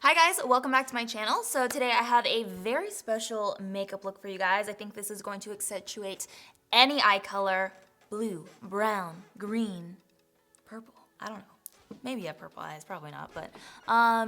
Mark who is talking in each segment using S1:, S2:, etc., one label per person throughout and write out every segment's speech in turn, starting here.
S1: Hi guys, welcome back to my channel. So today I have a very special makeup look for you guys. I think this is going to accentuate any eye color: blue, brown, green, purple. I don't know. Maybe a purple eyes, probably not, but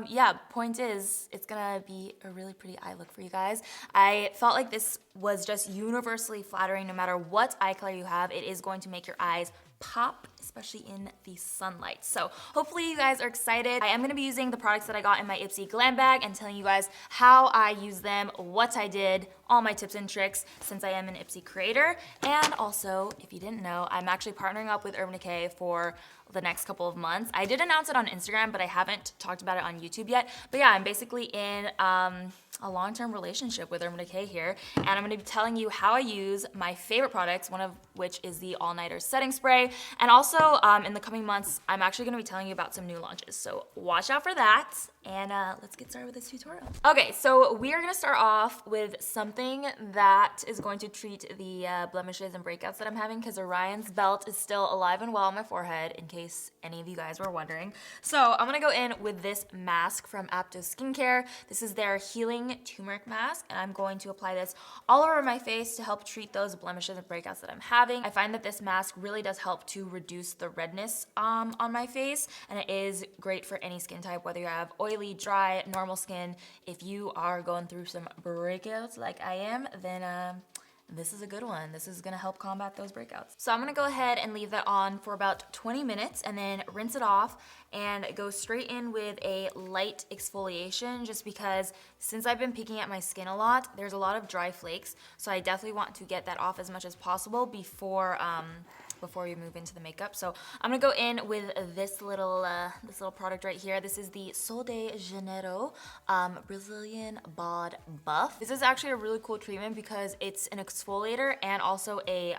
S1: yeah, point is, it's gonna be a really pretty eye look for you guys. I felt like this was just universally flattering. No matter what eye color you have, it is going to make your eyes pop, especially in the sunlight. So hopefully you guys are excited. I am gonna be using the products that I got in my Ipsy Glam Bag and telling you guys how I use them, what I did, all my tips and tricks, since I am an Ipsy creator. And also, if you didn't know, I'm actually partnering up with Urban Decay for the next couple of months. I did announce it on Instagram, but I haven't talked about it on YouTube yet. But yeah, I'm basically in a long-term relationship with Urban Decay here, and I'm gonna be telling you how I use my favorite products, one of which is the All-Nighter Setting Spray. And also, in the coming months, I'm actually gonna be telling you about some new launches. So watch out for that, and let's get started with this tutorial. Okay, so we are gonna start off with something that is going to treat the blemishes and breakouts that I'm having, because Orion's belt is still alive and well on my forehead, in case any of you guys were wondering. So I'm gonna go in with this mask from Aptos Skincare. This is their Healing Turmeric Mask, and I'm going to apply this all over my face to help treat those blemishes and breakouts that I'm having. I find that this mask really does help to reduce the redness on my face, and it is great for any skin type, whether you have oily, dry, normal skin. If you are going through some breakouts like I am, then this is a good one. This is gonna help combat those breakouts. So I'm gonna go ahead and leave that on for about 20 minutes and then rinse it off and go straight in with a light exfoliation, just because since I've been picking at my skin a lot, there's a lot of dry flakes. So I definitely want to get that off as much as possible before we move into the makeup. So I'm gonna go in with this little product right here. This is the Sol de Janeiro Brazilian Bod Buff. This is actually a really cool treatment because it's an exfoliator and also a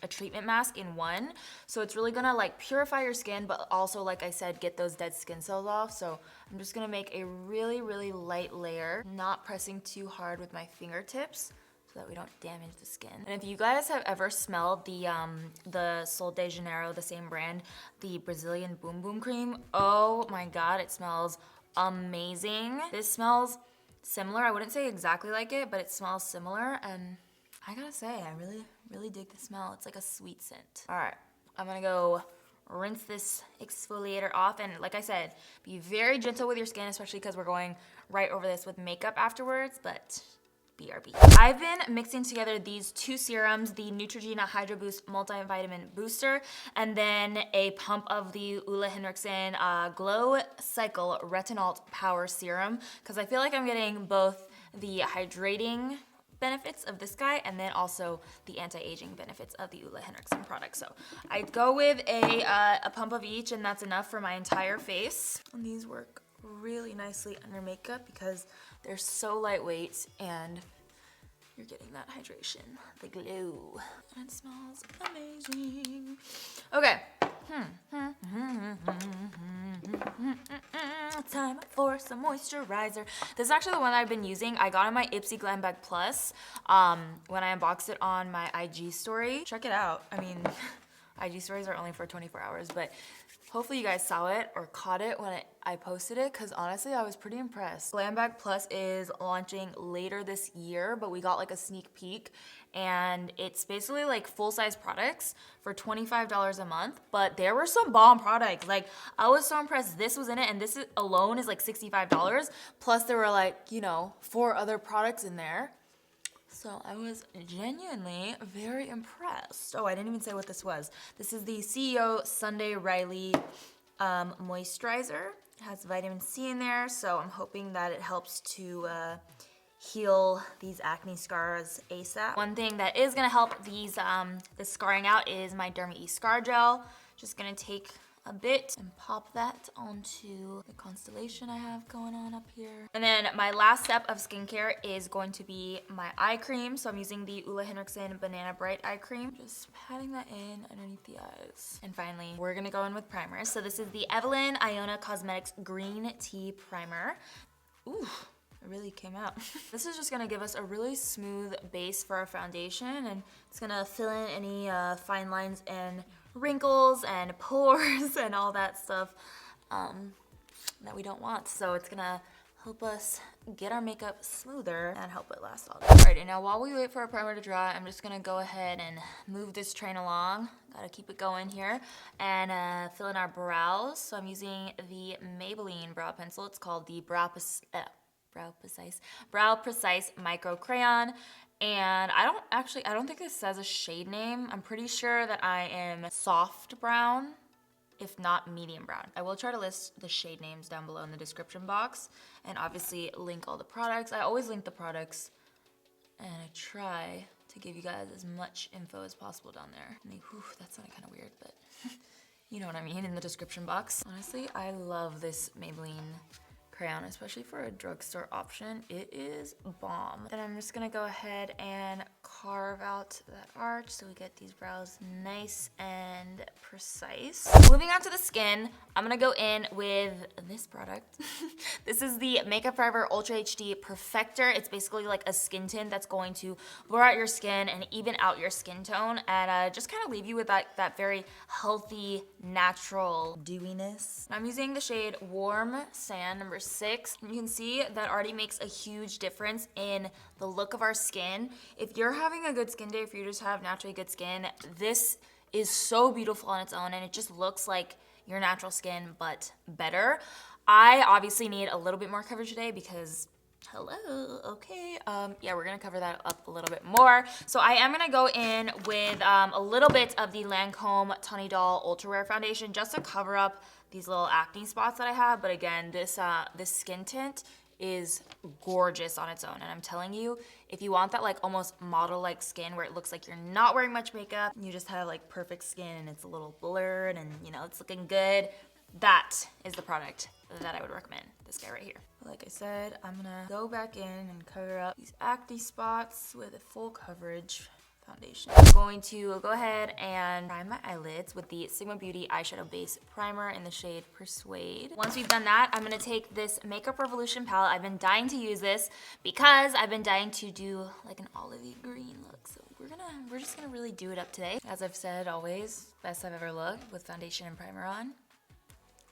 S1: treatment mask in one. So it's really gonna like purify your skin, but also, like I said, get those dead skin cells off. So I'm just gonna make a really, really light layer, not pressing too hard with my fingertips, so that we don't damage the skin. And if you guys have ever smelled the Sol de Janeiro, the same brand, the Brazilian Boom Boom Cream, oh my god, it smells amazing. This smells similar. I wouldn't say exactly like it, but it smells similar, and I gotta say, I really, really dig the smell. It's like a sweet scent. All right, I'm gonna go rinse this exfoliator off, and like I said, be very gentle with your skin, especially because we're going right over this with makeup afterwards, but BRB. I've been mixing together these two serums, the Neutrogena Hydro Boost Multivitamin Booster, and then a pump of the Ole Henriksen Glow Cycle Retinol Power Serum, because I feel like I'm getting both the hydrating benefits of this guy and then also the anti-aging benefits of the Ole Henriksen product. So I go with a pump of each, and that's enough for my entire face. And these work really nicely under makeup because they're so lightweight and you're getting that hydration, the glow. And it smells amazing. Okay. Time for some moisturizer. This is actually the one I've been using. I got in my Ipsy Glam Bag Plus when I unboxed it on my IG story. Check it out. I mean, IG stories are only for 24 hours, but hopefully you guys saw it or caught it when I posted it, because honestly, I was pretty impressed. Glam Bag Plus is launching later this year, but we got like a sneak peek, and it's basically like full-size products for $25 a month, but there were some bomb products. Like, I was so impressed this was in it, and this alone is like $65, plus there were like, you know, 4 other products in there. So I was genuinely very impressed. Oh, I didn't even say what this was. This is the CEO Sunday Riley moisturizer. It has vitamin C in there, so I'm hoping that it helps to heal these acne scars ASAP. One thing that is gonna help these the scarring out is my Derma E Scar Gel. Just gonna take a bit and pop that onto the constellation I have going on up here. And then my last step of skincare is going to be my eye cream. So I'm using the Ole Henriksen Banana Bright Eye Cream. Just patting that in underneath the eyes. And finally, we're gonna go in with primers. So this is the Evelyn Iona Cosmetics Green Tea Primer. Ooh. It really came out. This is just gonna give us a really smooth base for our foundation, and it's gonna fill in any fine lines and wrinkles and pores and all that stuff that we don't want. So it's gonna help us get our makeup smoother and help it last all day. Alright, and now while we wait for our primer to dry, I'm just gonna go ahead and move this train along. Gotta keep it going here. And fill in our brows. So I'm using the Maybelline brow pencil. It's called the Brow Precise Micro Crayon. And I don't think it says a shade name. I'm pretty sure that I am soft brown, if not medium brown. I will try to list the shade names down below in the description box and obviously link all the products. I always link the products and I try to give you guys as much info as possible down there. That sounded kind of weird, but you know what I mean, in the description box. Honestly, I love this Maybelline crayon, especially for a drugstore option. It is bomb. Then I'm just gonna go ahead and carve out that arch so we get these brows nice and precise. Moving on to the skin, I'm gonna go in with this product. This is the Makeup Forever Ultra HD Perfector. It's basically like a skin tint that's going to blur out your skin and even out your skin tone and just kind of leave you with that very healthy, natural dewiness. I'm using the shade Warm Sand number 6. You can see that already makes a huge difference in the look of our skin. If you're having a good skin day, if you just have naturally good skin, this is so beautiful on its own and it just looks like your natural skin, but better. I obviously need a little bit more coverage today because hello, okay. Yeah, we're gonna cover that up a little bit more. So I am gonna go in with a little bit of the Lancome Tawny Doll Ultra Wear Foundation just to cover up these little acne spots that I have. But again, this skin tint is gorgeous on its own. And I'm telling you, if you want that like almost model-like skin where it looks like you're not wearing much makeup, you just have like perfect skin and it's a little blurred and you know, it's looking good, that is the product that I would recommend. This guy right here. Like I said, I'm gonna go back in and cover up these acne spots with a full coverage foundation. I'm going to go ahead and prime my eyelids with the Sigma Beauty Eyeshadow Base Primer in the shade Persuade. Once we've done that, I'm gonna take this Makeup Revolution palette. I've been dying to use this because I've been dying to do like an olivey green look. So we're just gonna really do it up today. As I've said always, best I've ever looked with foundation and primer on.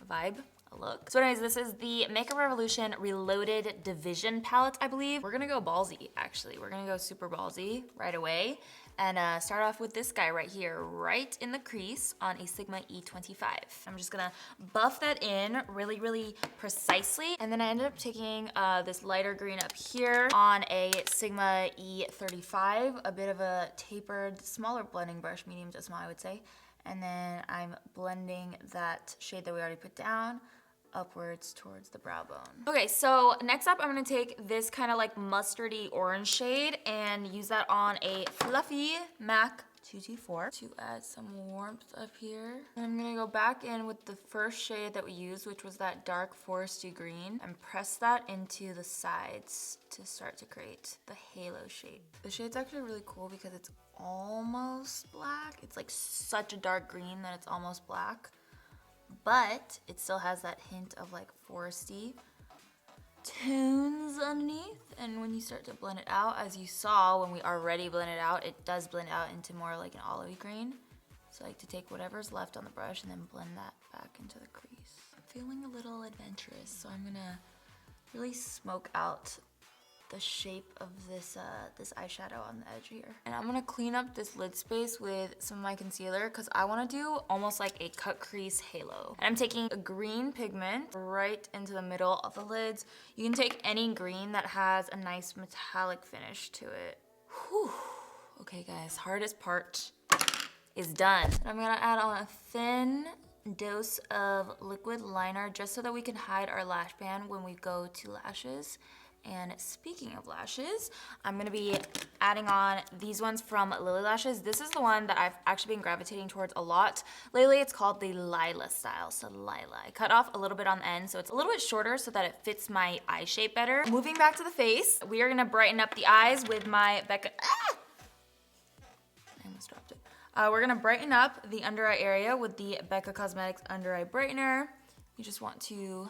S1: Vibe. Look. So anyways, this is the Makeup Revolution Reloaded Division palette, I believe. We're gonna go ballsy, actually. We're gonna go super ballsy right away and start off with this guy right here, right in the crease on a Sigma E25. I'm just gonna buff that in really, really precisely. And then I ended up taking this lighter green up here on a Sigma E35, a bit of a tapered, smaller blending brush, medium to small, I would say. And then I'm blending that shade that we already put down upwards towards the brow bone. Okay, so next up I'm gonna take this kind of like mustardy orange shade and use that on a fluffy MAC 224 to add some warmth up here. And I'm gonna go back in with the first shade that we used, which was that dark foresty green, and press that into the sides to start to create the halo shape. The shade's actually really cool because it's almost black. It's like such a dark green that it's almost black, but it still has that hint of like foresty tones underneath. And when you start to blend it out, as you saw when we already blended out, it does blend out into more like an olivey green. So I like to take whatever's left on the brush and then blend that back into the crease. I'm feeling a little adventurous, so I'm gonna really smoke out the shape of this this eyeshadow on the edge here. And I'm gonna clean up this lid space with some of my concealer because I wanna do almost like a cut crease halo. And I'm taking a green pigment right into the middle of the lids. You can take any green that has a nice metallic finish to it. Whew. Okay guys, hardest part is done. And I'm gonna add on a thin dose of liquid liner just so that we can hide our lash band when we go to lashes. And speaking of lashes, I'm gonna be adding on these ones from Lily Lashes. This is the one that I've actually been gravitating towards a lot lately. It's called the Lila style, so Lila. I cut off a little bit on the end, so it's a little bit shorter so that it fits my eye shape better. Moving back to the face, we are gonna brighten up the eyes with my Becca, I almost dropped it. We're gonna brighten up the under eye area with the Becca Cosmetics Under Eye Brightener. You just want to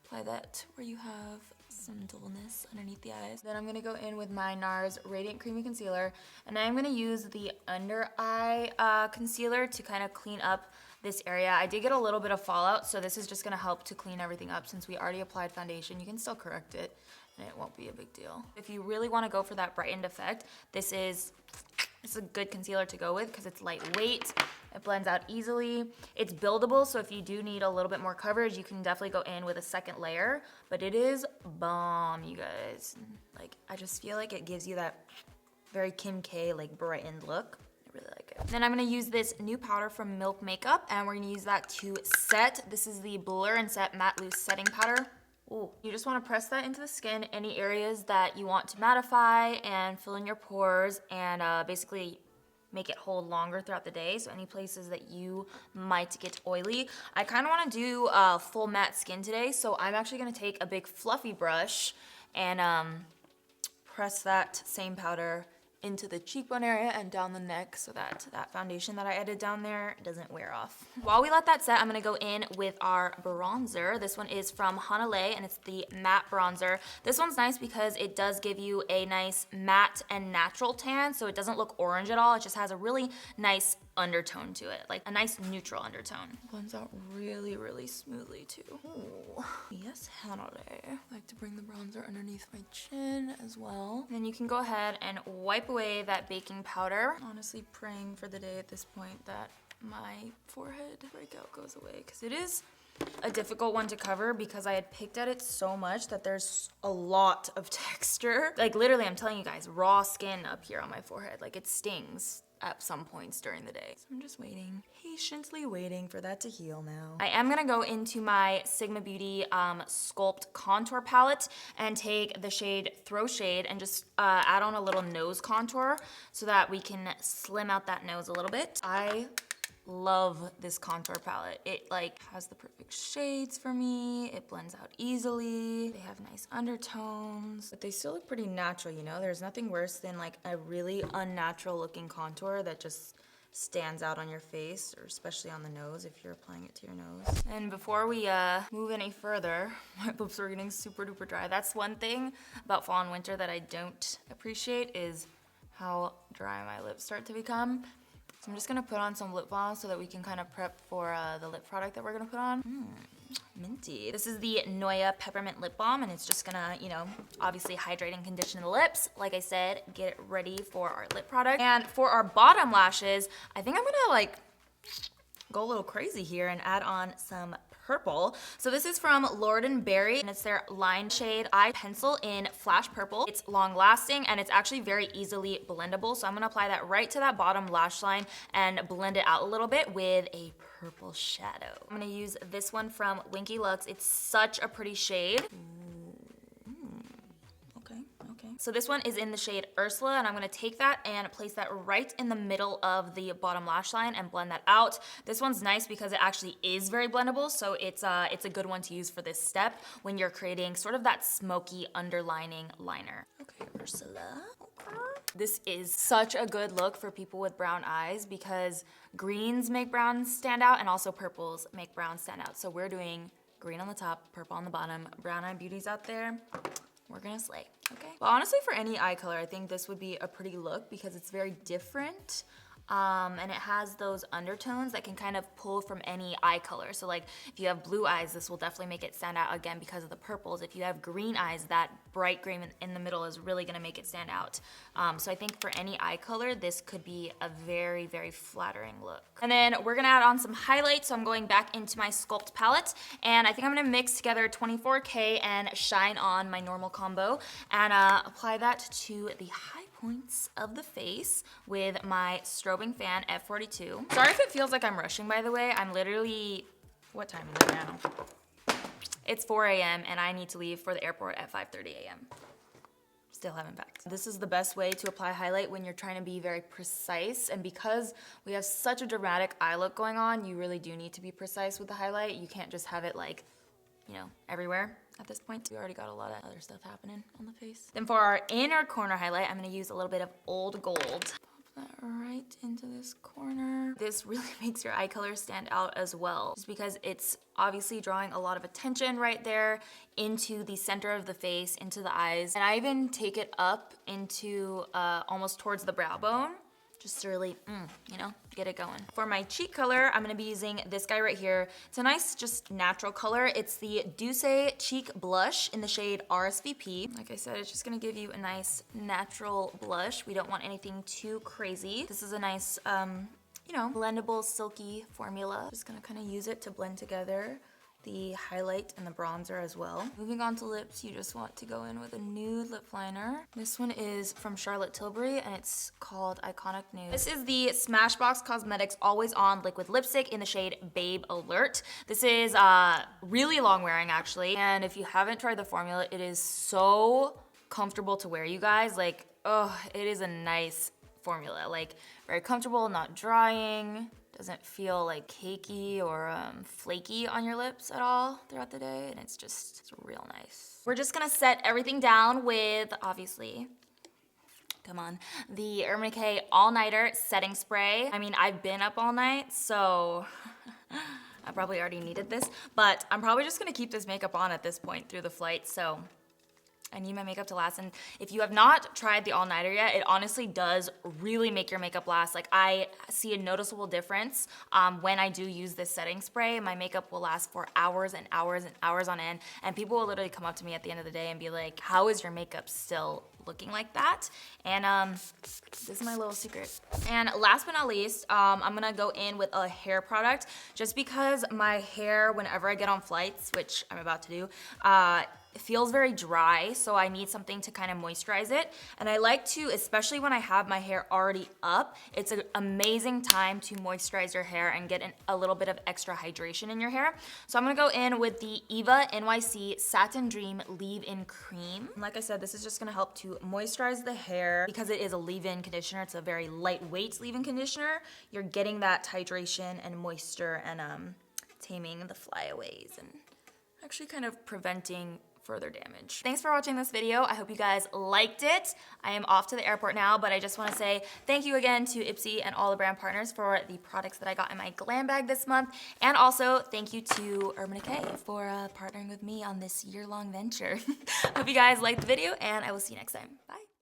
S1: apply that where you have some dullness underneath the eyes. Then I'm gonna go in with my NARS Radiant Creamy Concealer, and I'm gonna use the under eye concealer to kind of clean up this area. I did get a little bit of fallout, so this is just gonna help to clean everything up. Since we already applied foundation, you can still correct it and it won't be a big deal. If you really wanna go for that brightened effect, this is a good concealer to go with because it's lightweight. It blends out easily. It's buildable, so if you do need a little bit more coverage, you can definitely go in with a second layer, but it is bomb, you guys. Like, I just feel like it gives you that very Kim K, like, brightened look. I really like it. Then I'm gonna use this new powder from Milk Makeup, and we're gonna use that to set. This is the Blur and Set Matte Loose Setting Powder. Ooh. You just wanna press that into the skin, any areas that you want to mattify and fill in your pores, and basically make it hold longer throughout the day. So any places that you might get oily. I kind of want to do full matte skin today, so I'm actually going to take a big fluffy brush and press that same powder into the cheekbone area and down the neck so that that foundation that I added down there doesn't wear off. While we let that set, I'm gonna go in with our bronzer. This one is from Hanalei and it's the matte bronzer. This one's nice because it does give you a nice matte and natural tan, so it doesn't look orange at all. It just has a really nice undertone to it, like a nice neutral undertone. Blends out really, really smoothly too. Ooh. Yes, Hanalei. I like to bring the bronzer underneath my chin as well. And then you can go ahead and wipe away that baking powder. Honestly praying for the day at this point that my forehead breakout goes away, because it is a difficult one to cover because I had picked at it so much that there's a lot of texture. Like literally, I'm telling you guys, raw skin up here on my forehead. Like it stings at some points during the day. So I'm just waiting, patiently waiting for that to heal now. I am gonna go into my Sigma Beauty Sculpt Contour Palette and take the shade Throw Shade and just add on a little nose contour so that we can slim out that nose a little bit. I love this contour palette. It like has the perfect shades for me. It blends out easily. They have nice undertones, but they still look pretty natural, you know? There's nothing worse than like a really unnatural looking contour that just stands out on your face, or especially on the nose if you're applying it to your nose. And before we move any further, my lips are getting super duper dry. That's one thing about fall and winter that I don't appreciate, is how dry my lips start to become. So I'm just gonna put on some lip balm so that we can kind of prep for the lip product that we're gonna put on. Minty. This is the Noya Peppermint Lip Balm, and it's just gonna, you know, obviously hydrate and condition the lips. Like I said, get it ready for our lip product. And for our bottom lashes, I think I'm gonna like go a little crazy here and add on some purple. So this is from Lord & Berry, and it's their line shade eye pencil in Flash Purple. It's long lasting and it's actually very easily blendable. So I'm gonna apply that right to that bottom lash line and blend it out a little bit with a purple shadow. I'm gonna use this one from Winky Lux. It's such a pretty shade. So this one is in the shade Ursula, and I'm gonna take that and place that right in the middle of the bottom lash line and blend that out. This one's nice because it actually is very blendable, so it's a good one to use for this step when you're creating sort of that smoky underlining liner. Okay, Ursula. Okay. This is such a good look for people with brown eyes because greens make browns stand out and also purples make browns stand out. So we're doing green on the top, purple on the bottom. Brown eye beauties out there, we're gonna slay, okay? Well, honestly, for any eye color, I think this would be a pretty look because it's very different. And it has those undertones that can kind of pull from any eye color. So like if you have blue eyes, this will definitely make it stand out again because of the purples. If you have green eyes, that bright green in the middle is really gonna make it stand out. So I think for any eye color, this could be a very, very flattering look. And then we're gonna add on some highlights. So I'm going back into my Sculpt palette, and I think I'm gonna mix together 24K and Shine On, my normal combo, and apply that to the high points of the face with my strobing fan F42. Sorry if it feels like I'm rushing, by the way. I'm literally, what time is it now? It's 4 a.m. and I need to leave for the airport at 5:30 a.m. Still haven't packed. This is the best way to apply highlight when you're trying to be very precise, and because we have such a dramatic eye look going on, you really do need to be precise with the highlight. You can't just have it like, you know, everywhere. At this point, we already got a lot of other stuff happening on the face. Then for our inner corner highlight, I'm gonna use a little bit of Old Gold. Pop that right into this corner. This really makes your eye color stand out as well, just because it's obviously drawing a lot of attention right there into the center of the face, into the eyes. And I even take it up into almost towards the brow bone, just to really, you know, get it going. For my cheek color, I'm gonna be using this guy right here. It's a nice, just natural color. It's the Douce Cheek Blush in the shade RSVP. Like I said, it's just gonna give you a nice natural blush. We don't want anything too crazy. This is a nice, you know, blendable, silky formula. Just gonna kind of use it to blend together the highlight and the bronzer as well. Moving on to lips, you just want to go in with a nude lip liner. This one is from Charlotte Tilbury and it's called Iconic Nude. This is the Smashbox Cosmetics Always On Liquid Lipstick in the shade Babe Alert. This is really long wearing actually, and if you haven't tried the formula, it is so comfortable to wear, you guys. Like, oh, it is a nice formula. Like, very comfortable, not drying. Doesn't feel like cakey or flaky on your lips at all throughout the day, and it's real nice. We're just gonna set everything down with, obviously, come on, the Urban Decay All Nighter Setting Spray. I mean, I've been up all night, so I probably already needed this, but I'm probably just gonna keep this makeup on at this point through the flight, so I need my makeup to last. And if you have not tried the all-nighter yet, it honestly does really make your makeup last. Like, I see a noticeable difference when I do use this setting spray. My makeup will last for hours and hours and hours on end, and people will literally come up to me at the end of the day and be like, how is your makeup still looking like that? And this is my little secret. And last but not least, I'm gonna go in with a hair product, just because my hair, whenever I get on flights, which I'm about to do, it feels very dry, so I need something to kind of moisturize it. And I like to, especially when I have my hair already up, it's an amazing time to moisturize your hair and get a little bit of extra hydration in your hair. So I'm gonna go in with the Eva NYC Satin Dream Leave-In Cream. And like I said, this is just gonna help to moisturize the hair. Because it is a leave-in conditioner, it's a very lightweight leave-in conditioner, you're getting that hydration and moisture and taming the flyaways and actually kind of preventing further damage. Thanks for watching this video. I hope you guys liked it. I am off to the airport now, but I just want to say thank you again to Ipsy and all the brand partners for the products that I got in my glam bag this month. And also thank you to Urban Decay for partnering with me on this year-long venture. Hope you guys liked the video, and I will see you next time. Bye.